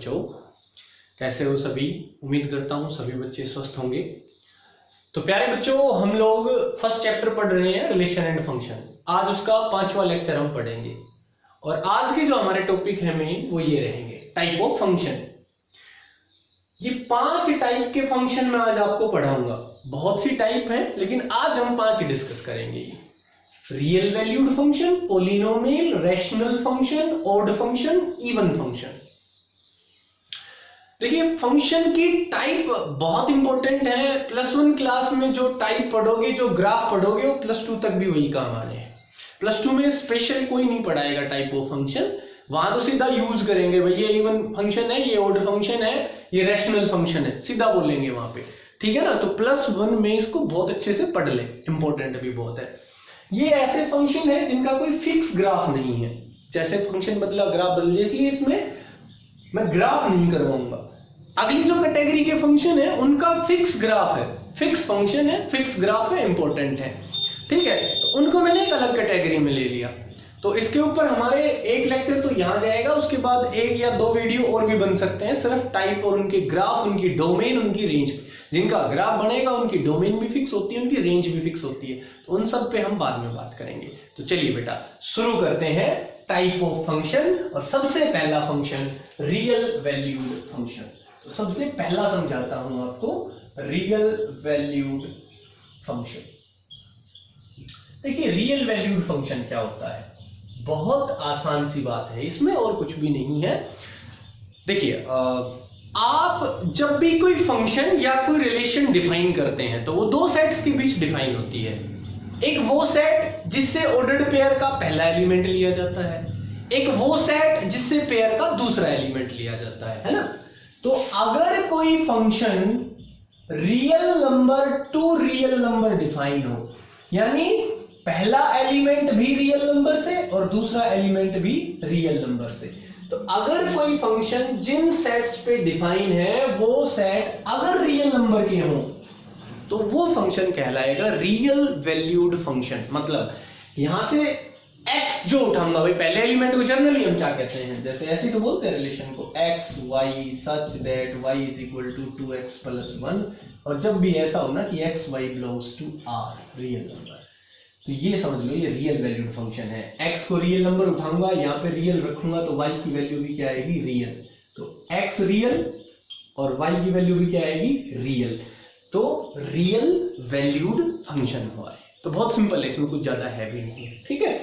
बच्चों, कैसे हो सभी? उम्मीद करता हूँ सभी बच्चे स्वस्थ होंगे। तो प्यारे बच्चों, हम लोग फर्स्ट चैप्टर पढ़ रहे हैं रिलेशन एंड फंक्शन। आज उसका 5वां लेक्चर हम पढ़ेंगे और आज के जो हमारे टॉपिक है मेन वो ये रहेंगे, टाइप ऑफ फंक्शन। ये 5 टाइप के फंक्शन मैं आज आपको पढ़ाऊंगा। बहुत सी टाइप है लेकिन आज हम 5 डिस्कस करेंगे। Real valued function, polynomial, rational function, odd function, even function. देखिए, फंक्शन की टाइप बहुत इंपॉर्टेंट है। +1 क्लास में जो टाइप पढ़ोगे, जो ग्राफ पढ़ोगे, वो +2 तक भी वही काम आने हैं। +2 में स्पेशल कोई नहीं पढ़ाएगा टाइप ऑफ फंक्शन। वहां तो सीधा यूज करेंगे, भाई ये इवन फंक्शन है, ये ऑड फंक्शन है, ये रैशनल फंक्शन है, सीधा बोलेंगे वहां पे। ठीक है ना? तो +1 में इसको बहुत अच्छे से पढ़ ले, इंपॉर्टेंट भी बहुत है। ये ऐसे फंक्शन है जिनका कोई फिक्स ग्राफ नहीं है। जैसे फंक्शन बदला ग्राफ बदल, इसलिए इसमें मैं ग्राफ नहीं करवाऊंगा। अगली जो कैटेगरी के फंक्शन है उनका फिक्स ग्राफ है, फिक्स फंक्शन है, फिक्स ग्राफ है, इंपॉर्टेंट है। ठीक है, तो उनको मैंने एक अलग कैटेगरी में ले लिया। तो इसके ऊपर हमारे एक लेक्चर तो यहां जाएगा, उसके बाद 1 या 2 वीडियो और भी बन सकते हैं सिर्फ टाइप और उनके ग्राफ, उनकी डोमेन, उनकी रेंज। जिनका ग्राफ बनेगा उनकी डोमेन भी फिक्स होती है, उनकी रेंज भी फिक्स होती है। तो उन सब पे हम बाद में बात करेंगे। तो चलिए बेटा शुरू करते हैं टाइप ऑफ फंक्शन। और सबसे पहला फंक्शन रियल वैल्यूड फंक्शन। तो सबसे पहला समझाता हूं आपको रियल वैल्यूड फंक्शन। देखिए, रियल वैल्यूड फंक्शन क्या होता है? बहुत आसान सी बात है, इसमें और कुछ भी नहीं है। देखिए, आप जब भी कोई फंक्शन या कोई रिलेशन डिफाइन करते हैं तो वो 2 सेट्स के बीच डिफाइन होती है। एक वो सेट जिससे ऑर्डर्ड पेयर का पहला एलिमेंट लिया जाता है, एक वो सेट जिससे पेयर का दूसरा एलिमेंट लिया जाता है ना? तो अगर कोई function real number two real number define हो, यानी पहला एलिमेंट भी रियल नंबर से और दूसरा एलिमेंट भी रियल नंबर से, तो अगर कोई फंक्शन जिन सेट्स पे डिफाइन है वो सेट अगर रियल नंबर के हो तो वो फंक्शन कहलाएगा रियल वैल्यूड फंक्शन। मतलब यहां से x जो उठाऊंगा, भाई पहले एलिमेंट को जनरली हम क्या कहते हैं, जैसे ऐसे तो बोलते हैं रिलेशन को, x y such that y = 2x + 1। और जब भी ऐसा हो ना कि x y belongs to r, real number, तो ये समझ लो ये रियल वैल्यूड फंक्शन है। x को रियल नंबर उठाऊंगा, यहाँ पे रियल रखूंगा तो y की वैल्यू भी क्या आएगी? रियल। तो x रियल और y की वैल्यू भी क्या आएगी? रियल। तो रियल वैल्यूड फंक्शन हुआ है। तो बहुत सिंपल है, इसमें कुछ ज्यादा है भी नहीं। ठीक है,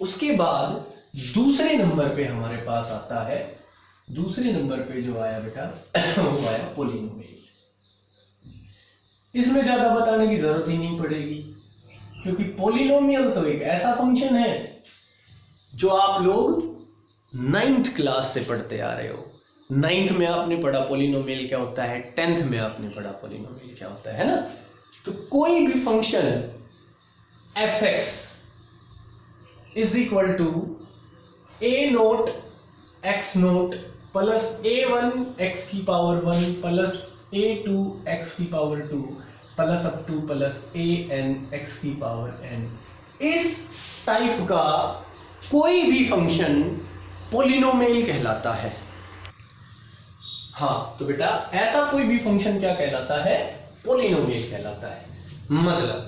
उसके बाद दूसरे नंबर पे हमारे पास आता है, दूसरे नंबर पे जो आया बेटा वो आया पोलिनोमियल। इसमें ज्यादा बताने की जरूरत ही नहीं पड़ेगी, क्योंकि पोलिनोमियल तो एक ऐसा फंक्शन है जो आप लोग 9th क्लास से पढ़ते आ रहे हो। 9th में आपने पढ़ा पोलिनोमियल क्या होता है, 10th में आपने पढ़ा पोलिनोमियल क्या होता है ना? तो कोई भी function f(x) = a0 x0 plus a1 x⁴1 plus a2 x⁴2 plus up to plus an x⁴n। इस टाइप का कोई भी फंक्शन पोलिनोमियल कहलाता है। हाँ, तो बेटा ऐसा कोई भी फंक्शन क्या कहलाता है? पोलिनोमियल कहलाता है। मतलब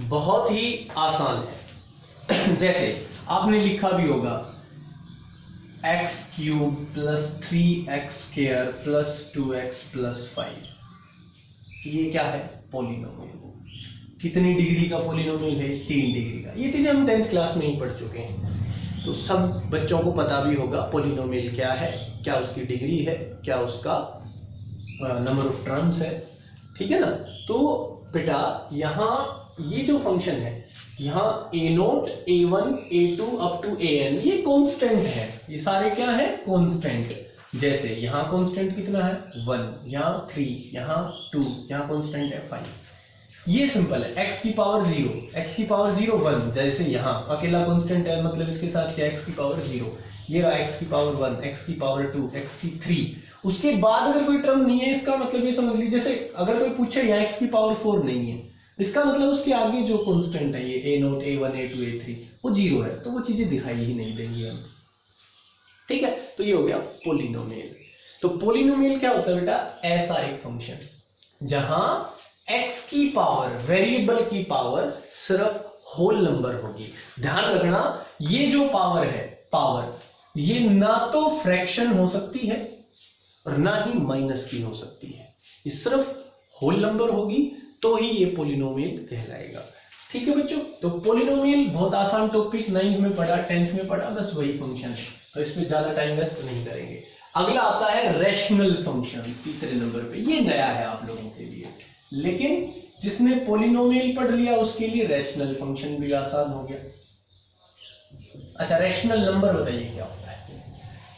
बहुत ही आसान है। जैसे आपने लिखा भी होगा x³ + 3x² + 2x + 5। ये क्या है? पोलिनोमियल। कितनी डिग्री का पोलिनोमियल है? 3 डिग्री का। ये चीजें हम 10th क्लास में ही पढ़ चुके हैं, तो सब बच्चों को पता भी होगा पोलिनोमियल क्या है, क्या उसकी डिग्री है, क्या उसका नंबर ऑफ टर्म्स है। ठीक है ना? तो बेटा यहाँ ये जो फंक्शन है, यहाँ a0 a1 a2 up to an, ये कांस्टेंट है। ये सारे क्या है? कांस्टेंट। जैसे यहाँ कांस्टेंट कितना है? 1, यहाँ 3, यहाँ 2, यहाँ कांस्टेंट है 5। ये सिंपल है। x⁴0 1, जैसे यहाँ अकेला कांस्टेंट है, मतलब इसके साथ क्या x⁴0, ये रहा x⁴1 x⁴2 x⁴3। उसके बाद अगर कोई टर्म नहीं है, इसका मतलब ये समझ लीजिए, जैसे अगर कोई पूछे यहाँ x⁴4 नहीं है, इसका मतलब उसके आगे जो कांस्टेंट है ये a0 a1 a2 a3 वो 0 है, तो वो चीजें दिखाई ही नहीं देंगी हम। ठीक है, तो ये हो गया पोलिनोमियल। तो पोलिनोमियल क्या होता है बेटा, ऐसा एक फंक्शन जहां x की पावर, वेरिएबल की पावर सिर्फ होल नंबर होगी। ध्यान रखना, ये जो पावर है, पावर ये ना तो फ्रैक्शन हो सकती है और ना ही माइनस की हो सकती है, ये सिर्फ होल नंबर होगी तो ही ये पोलिनोमियल कहलाएगा। ठीक है बच्चों, तो पोलिनोमियल बहुत आसान टॉपिक, 9th में पढ़ा, 10th में पढ़ा, बस वही फंक्शन है, तो इसमें ज्यादा टाइम वेस्ट नहीं करेंगे। अगला आता है रैशनल फंक्शन, तीसरे नंबर पे। ये नया है आप लोगों के लिए, लेकिन जिसने पोलिनोमियल पढ़ लिया उसके लिए रैशनल फंक्शन भी आसान हो गया। अच्छा, रैशनल नंबर बताइए क्या होता है?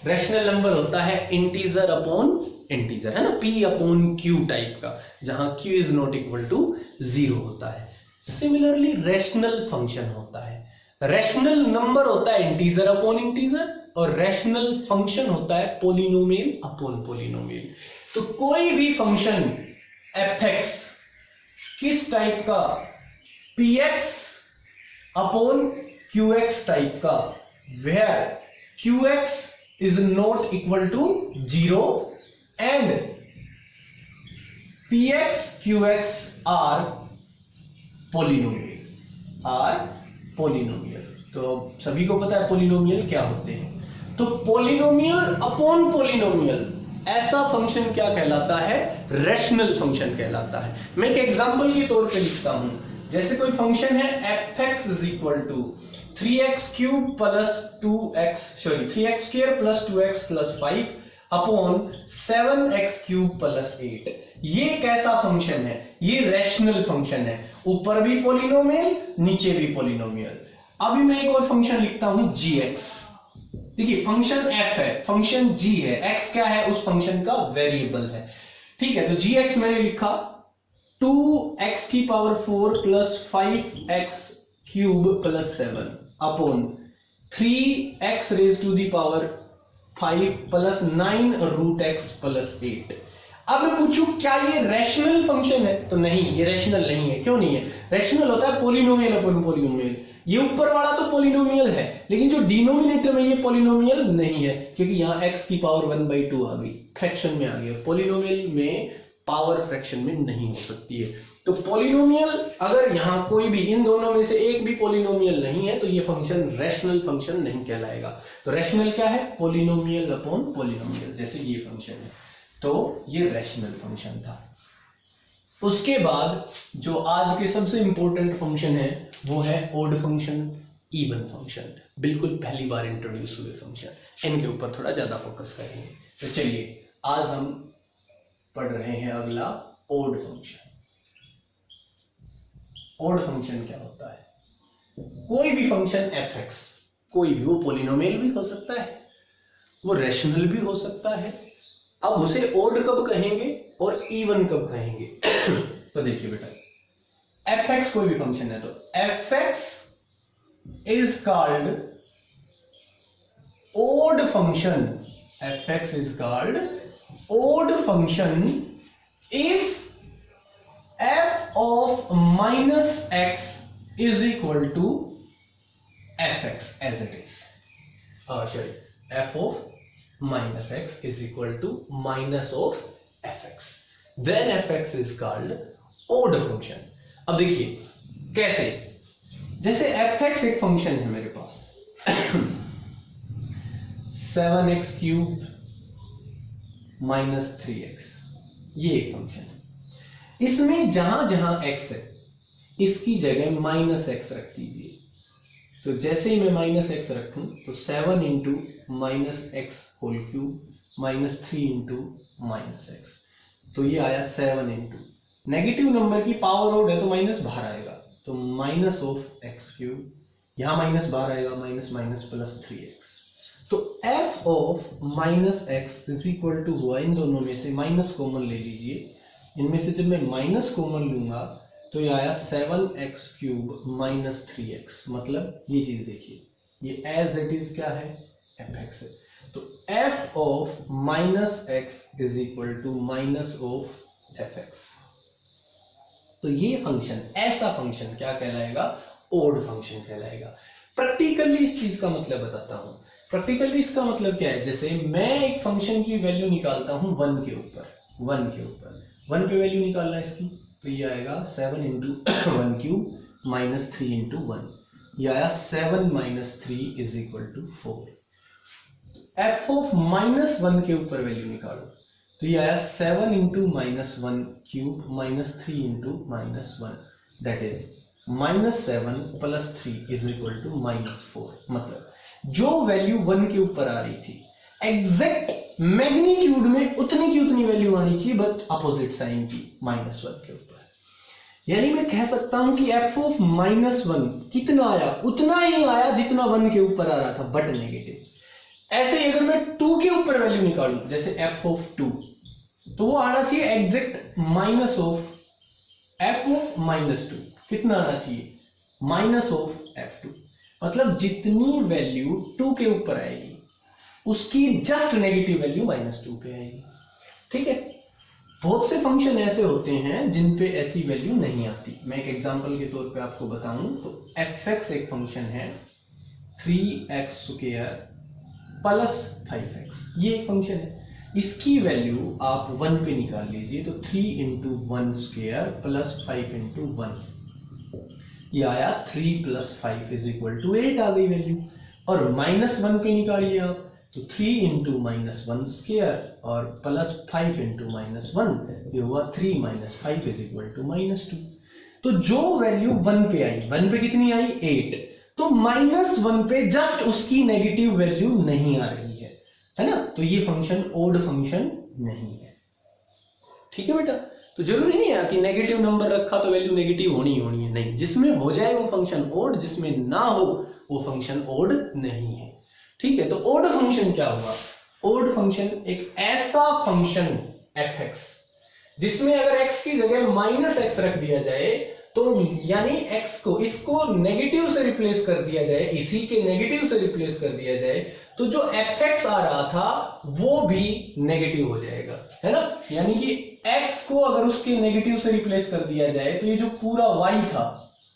रैशनल नंबर होता है इंटीजर अपॉन इंटीजर, है ना, p अपॉन q टाइप का, जहां q is not equal to 0 होता है। सिमिलरली रैशनल फंक्शन होता है, रैशनल नंबर होता है इंटीजर अपॉन इंटीजर, और रैशनल फंक्शन होता है पोलिनोमियल अपॉन पोलिनोमियल। तो कोई भी फंक्शन f(x) किस टाइप का, px अपॉन qx टाइप का, where qx is not equal to 0 and px qx are polynomial। तो सभी को पता है पोलिनोमियल क्या होते हैं। तो पोलिनोमियल अपॉन पोलिनोमियल ऐसा फंक्शन क्या कहलाता है, रैशनल फंक्शन कहलाता है। मैं एक एग्जांपल के तौर पे लिखता हूं, जैसे कोई फंक्शन है f(x) is equal to 3x cube plus 3x square plus 2x plus 5 upon 7x cube plus 8। ये कैसा फंक्शन है, ये रैशनल फंक्शन है, ऊपर भी पोलिनोमियल नीचे भी पोलिनोमियल। अभी मैं एक और फंक्शन लिखता हूं gx। देखिए फंक्शन f है, फंक्शन g है, x क्या है, उस फंक्शन का वेरिएबल है। ठीक है, तो gx मैंने लिखा 2x की power 4 plus 5x cube plus 7 upon 3x raise to the power 5 plus 9 root x plus 8। अब मैं पूछूं क्या ये रैशनल फंक्शन है, तो नहीं, ये रैशनल नहीं है। क्यों नहीं है? रैशनल होता है पोलिनोमियल अपॉन पोलिनोमियल। ये ऊपर वाला तो पोलिनोमियल है, लेकिन जो डिनोमिनेटर में ये पोलिनोमियल नहीं है, क्योंकि यहाँ x की पावर 1/2 आ गई, फ्रैक्शन में आ गई। पोलिनोमियल में पावर फ्रैक्शन में नहीं हो सकती है। तो पोलिनोमियल अगर यहां कोई भी, इन दोनों में से एक भी पोलिनोमियल नहीं है, तो ये फंक्शन रैशनल फंक्शन नहीं कहलाएगा। तो रैशनल क्या है, पोलिनोमियल अपॉन पोलिनोमियल, जैसे ये फंक्शन है, तो ये रैशनल फंक्शन था। उसके बाद जो आज के सबसे इंपॉर्टेंट फंक्शन है वो है ऑड फंक्शन, इवन फंक्शन, बिल्कुल पहली बार इंट्रोड्यूस हुए फंक्शन। इनके ऊपर थोड़ा ज्यादा फोकस करेंगे। तो चलिए आज हम पढ़ रहे हैं अगला ऑड फंक्शन। ऑड फंक्शन क्या होता है? कोई भी फंक्शन f(x), कोई भी, वो पोलिनोमियल भी हो सकता है, वो रैशनल भी हो सकता है। अब उसे ऑड कब कहेंगे और इवन कब कहेंगे? तो देखिए बेटा, f(x) कोई भी फंक्शन है, तो f(x) is called odd function. f(x) is called odd function if f of minus x is equal to fx as it is. Sorry, f of minus x is equal to minus of fx. Then fx is called odd function. अब देखिए कैसे, जैसे fx एक function है मेरे पास 7x cube minus 3x, ये एक function है। इसमें जहां जहां x है इसकी जगह माइनस एक्स रख दीजिए। तो जैसे ही मैं माइनस एक्स रखूं तो 7 into minus X whole cube minus 3 into minus X, तो ये आया 7 इंटू, नेगेटिव नंबर की पावर ऑड है तो माइनस बाहर आएगा, तो माइनस ऑफ एक्स क्यूब, यहां माइनस बाहर आएगा, माइनस माइनस प्लस 3x। तो f of minus x is equal to हुआ, इन दोनों में से माइनस कॉमन ले लीजिए, इनमें से जब मैं माइनस कॉमन लूंगा तो ये आया 7x क्यूब माइनस 3x। मतलब ये चीज देखिए, ये एज इट इज क्या है, fx है। तो f of minus x is equal to minus of fx। तो ये फंक्शन, ऐसा फंक्शन क्या कहलाएगा, ऑड फंक्शन कहलाएगा। प्रैक्टिकली इस चीज का मतलब बताता हूं। प्रैक्टिकली इसका मतलब क्या है, जैसे मैं एक फंक्शन की वैल्यू निकालता हूं 1 के ऊपर, 1 पे वैल्यू निकालना है इसकी, तो ये आएगा 7 इंटू 1 क्यूब माइनस 3 इंटू 1, ये आया 7 minus 3 is equal to 4। F of minus 1 के ऊपर वैल्यू निकालो, तो ये आया 7 into minus 1 cube minus 3 into minus 1, that is -7 plus 3 is equal to -4। मतलब जो वैल्यू 1 के ऊपर आ रही थी एग्जैक्ट मैग्नीट्यूड में उतनी की उतनी वैल्यू आनी चाहिए, बट अपोजिट साइन की -1 के ऊपर। यानी मैं कह सकता हूं कि एफ ऑफ -1 कितना आया, उतना ही आया जितना 1 के ऊपर आ रहा था, बट नेगेटिव। ऐसे ही अगर मैं 2 के ऊपर वैल्यू निकालूं, जैसे एफ ऑफ 2, तो वो आना चाहिए exact minus of F of -2। कितना आना चाहिए, माइनस ऑफ f2। मतलब जितनी वैल्यू 2 के ऊपर आएगी उसकी जस्ट नेगेटिव वैल्यू -2 पे आएगी। ठीक है, बहुत से फंक्शन ऐसे होते हैं जिन पे ऐसी वैल्यू नहीं आती। मैं एक एग्जांपल के तौर पे आपको बताऊं तो fx एक फंक्शन है 3x² प्लस 5x, ये एक फंक्शन है। इसकी वैल्यू आप 1 पे निकाल लीजिए, तो 3 इंटू 1² प्लस 5 इंटू 1, ये आया 3 प्लस 5 इज इक्वल टू 8 आ गई वैल्यू। और -1 पे निकालिए आप, तो 3 इंटू -1² और प्लस 5 इंटू -1, ये हुआ 3 माइनस 5 इज इक्वल टू -2। तो जो वैल्यू 1 पे आई, 1 पे कितनी आई 8, तो -1 पे जस्ट उसकी नेगेटिव वैल्यू नहीं आ रही है ना, तो ये फंक्शन ओड फंक्शन नहीं है। ठीक है बेटा, तो जरूरी नहीं है कि नेगेटिव नंबर रखा तो वैल्यू नेगेटिव होनी ही होनी है, नहीं, जिसमें हो जाए वो फंक्शन ओड, जिसमें ना हो वो फंक्शन ओड नहीं है। ठीक है, तो ओड फंक्शन क्या हुआ, ओड फंक्शन एक ऐसा फंक्शन fx जिसमें अगर x की जगह -x रख दिया जाए, तो यानी x को इसको नेगेटिव से रिप्लेस कर दिया जाए, इसी के नेगेटिव से रिप्लेस कर दिया जाए, तो जो fx आ रहा था वो भी नेगेटिव हो जाएगा, है ना। यानी कि x को अगर उसके नेगेटिव से रिप्लेस कर दिया जाए तो ये जो पूरा y था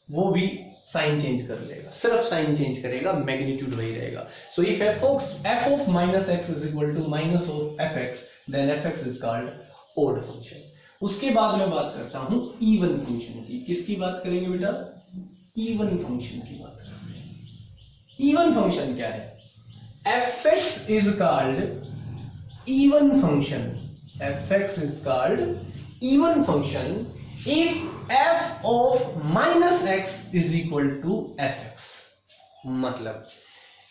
वो भी साइन चेंज कर लेगा, सिर्फ साइन चेंज करेगा, मैग्नीट्यूड वही रहेगा। So if f of -x is equal to minus of fx, then fx is called odd function। उसके बाद मैं बात करता हूं इवन फंक्शन की। किसकी बात करेंगे बेटा, इवन फंक्शन की बात करेंगे। इवन फंक्शन क्या है, fx is called even function, fx is called even function if f of -x is equal to fx। मतलब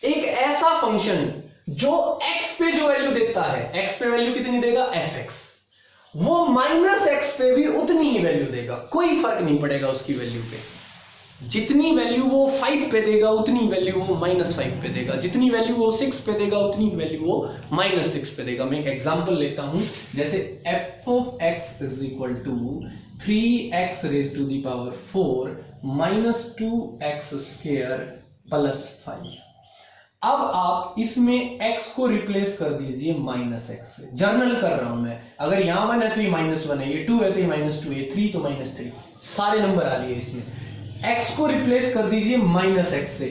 एक ऐसा फंक्शन जो x पे जो वैल्यू देता है, x पे वैल्यू कितनी देगा fx, वो -x पे भी उतनी ही वैल्यू देगा, कोई फर्क नहीं पड़ेगा उसकी वैल्यू पे। जितनी वैल्यू वो 5 पे देगा उतनी वैल्यू वो -5 पे देगा, जितनी वैल्यू वो 6 पे देगा उतनी वैल्यू वो -6 पे देगा। मैं एक एग्जांपल लेता हूं, जैसे f of x is equal to 3x raised to the power 4 minus 2x square plus 5। अब आप इसमें x को रिप्लेस कर दीजिए -x से, जर्नल कर रहा हूं मैं, अगर यहां 1 है तो ये -1 है, ये 2 है तो ये -2 है, 3 तो -3, सारे नंबर आ लिए इसमें। x को रिप्लेस कर दीजिए -x से,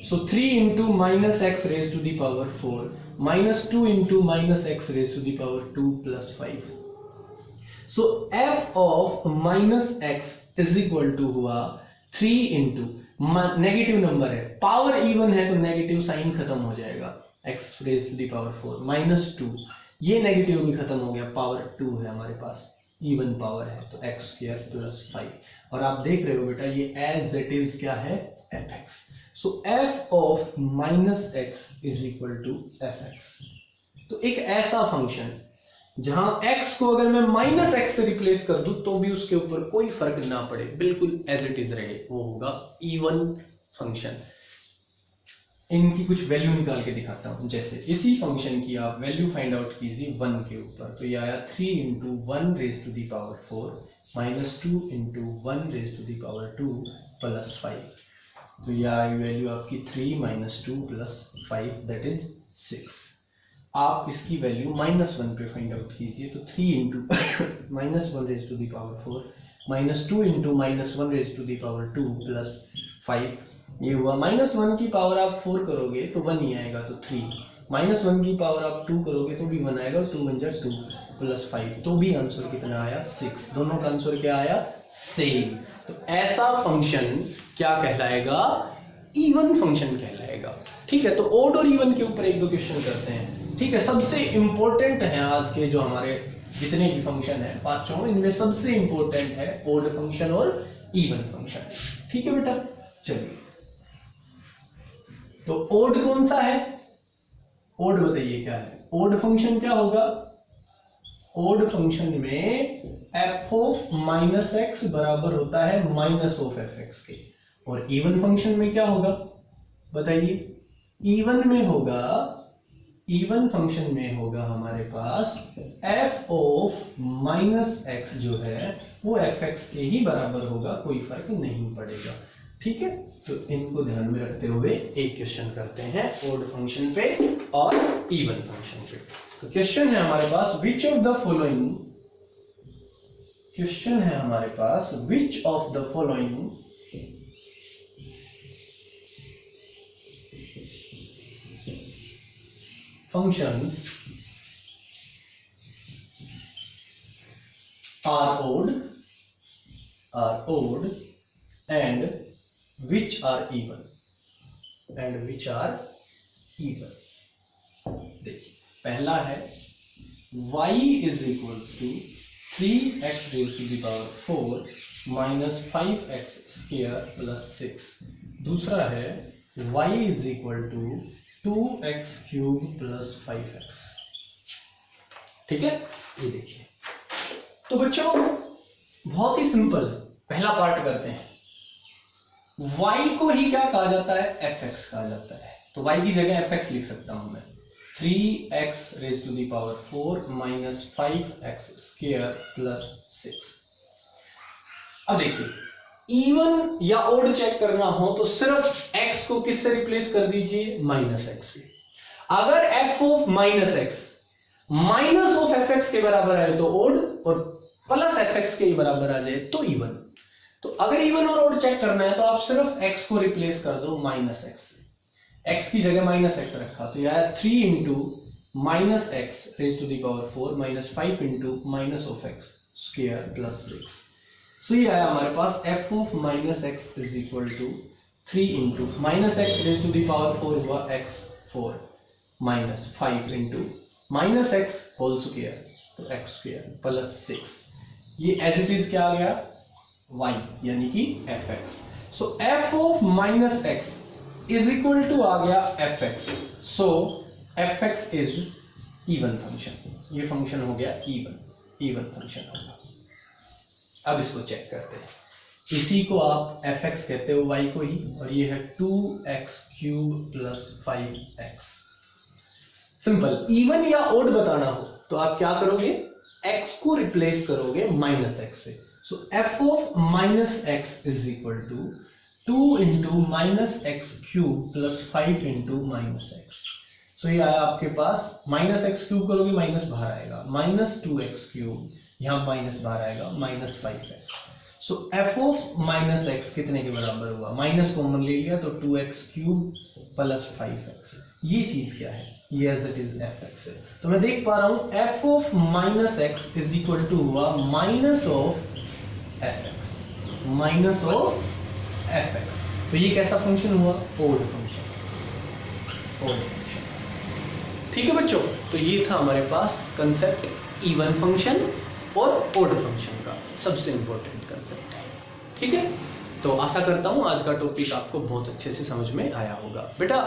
so 3 into -x raise to the power 4 -2 into -x raise to the power 2 plus 5। So f of -x is equal to हुआ 3 इंटू, नेगेटिव नंबर है, पावर इवन है तो नेगेटिव साइन खत्म हो जाएगा, x raise to the power 4 -2, ये negative भी खत्म हो गया, पावर 2 है हमारे पास, इवन पावर है तो x² प्लस 5। और आप देख रहे हो बेटा ये एज इट इज क्या है, fx। So f of -x is equal to fx। तो एक ऐसा फंक्शन जहां x को अगर मैं -x से रिप्लेस कर दूं तो भी उसके ऊपर कोई फर्क ना पड़े, बिल्कुल एज इट इज रहे, वो होगा इवन फंक्शन। इनकी कुछ वैल्यू निकाल के दिखाता हूं, जैसे इसी फंक्शन की आप वैल्यू फाइंड आउट कीजिए 1 के ऊपर, तो ये आया 3 into 1 raise to the power 4 -2 into 1 raise to the power 2 plus 5। तो ये आई वैल्यू आपकी 3 - 2 प्लस 5 दैट इज 6। आप इसकी वैल्यू -1 पे फाइंड आउट कीजिए, तो 3 into -1 raise to the power 4 -2 into -1 raise to the power 2 plus 5 ये हुआ -1 की पावर आप 4 करोगे तो 1 ही आएगा तो 3, -1 की पावर आप 2 करोगे तो भी 1 आएगा, 2 1 जा 2 प्लस 5 तो भी आंसर कितना आया 6। दोनों का आंसर क्या आया सेम। तो ऐसा फंक्शन क्या कहलाएगा, इवन फंक्शन कहलाएगा। ठीक है, तो ओड और इवन के ऊपर एक दो क्वेश्चन करते हैं। ठीक है, सबसे इंपॉर्टेंट है आज के जो हमारे जितने भी फंक्शन है पांचों, इनमें सबसे इंपॉर्टेंट है ओड फंक्शन और इवन फंक्शन। ठीक है बेटा, चलिए तो ओड कौन सा है, ओड बताइए क्या है। ओड फंक्शन क्या होगा, ओड फंक्शन में f ऑफ -x बराबर होता है माइनस ऑफ fx के। और इवन फंक्शन में क्या होगा बताइए, इवन में होगा, इवन फंक्शन में होगा हमारे पास f ऑफ -x जो है वो fx के ही बराबर होगा, कोई फर्क नहीं पड़ेगा। ठीक है, तो इनको ध्यान में रखते हुए एक क्वेश्चन करते हैं ओड फंक्शन पे और इवन फंक्शन पे। तो क्वेश्चन है हमारे पास which of the following, question है हमारे पास which of the following functions are odd and which are even, देखिए पहला है y is equals to 3x raise to the power 4 minus 5x square plus 6। दूसरा है y is equal to 2x cube plus 5x। ठीक है, ये देखिए। तो बच्चों बहुत ही सिंपल पहला पार्ट करते हैं। y को ही क्या कहा जाता है, fx कहा जाता है। तो y की जगह fx लिख सकता हूं मैं, 3x raise to the power 4 minus 5x square plus 6। अब देखिए इवन या ओड चेक करना हो तो सिर्फ x को किससे रिप्लेस कर दीजिए, माइनस x से। अगर f of minus x minus of fx के बराबर आए तो ओड और प्लस fx के बराबर आ जाए तो इवन। तो अगर इवन और ओड चेक करना है तो आप सिर्फ x को रिप्लेस कर दो माइनस x से, x की जगह माइनस x रखा तो यह 3 into minus X raise to the power 4 minus 5 into minus of x square plus 6। So ये आया हमारे पास f of minus x is equal to 3 into minus X raise to the power 4 हुआ x 4 minus 5 into minus X whole square तो x square plus 6। ये as it is क्या आ गया y यानी कि fx। So f of minus x is equal to आ गया fx। So fx is even function, ये फंक्शन हो गया इवन फंक्शन होगा। अब इसको चेक करते हैं, इसी को आप fx कहते हो y को ही, और ये है 2x cube plus 5x। Simple, even या ओड बताना हो तो आप क्या करोगे, x को रिप्लेस करोगे माइनस x से। So f of minus x is equal to 2 into minus x cube plus 5 into minus x. So ये आया आपके पास, माइनस एक्स क्यूब करोगे माइनस बाहर आएगा, माइनस 2x क्यूब, यहां माइनस बाहर आएगा minus 5x। So f of minus x कितने के बराबर हुआ, माइनस कॉमन ले लिया तो 2x क्यूब प्लस 5x। ये चीज क्या है, ये एज इट इज fx है। तो मैं देख पा रहा हूं f of minus x is equal to हुआ minus of fx, minus of fx। तो ये कैसा फंक्शन हुआ, ओड फंक्शन, ओड फंक्शन। ठीक है बच्चों, तो ये था हमारे पास कंसेप्ट इवन फंक्शन और ओड फंक्शन का, सबसे इंपॉर्टेंट कंसेप्ट है। ठीक है, तो आशा करता हूं आज का टॉपिक आपको बहुत अच्छे से समझ में आया होगा। बेटा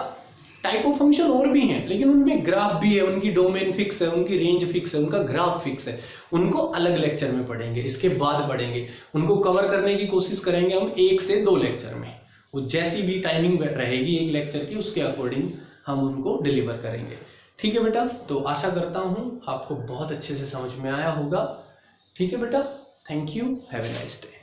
टाइप ऑफ फंक्शन और भी हैं, लेकिन उनमें ग्राफ भी है, उनकी डोमेन फिक्स है, उनकी रेंज फिक्स है, उनका ग्राफ फिक्स है। उनको अलग लेक्चर में पढ़ेंगे, इसके बाद पढ़ेंगे। उनको कवर करने की कोशिश करेंगे हम 1 से 2 लेक्चर में। वो जैसी भी टाइमिंग रहेगी एक लेक्चर की, उसके अकॉर्डिंग हम उनको डिलीवर करेंगे। ठीक है बेटा, तो आशा करता हूं आपको बहुत अच्छे से समझ में आया होगा। ठीक है बेटा, thank you, have a nice day.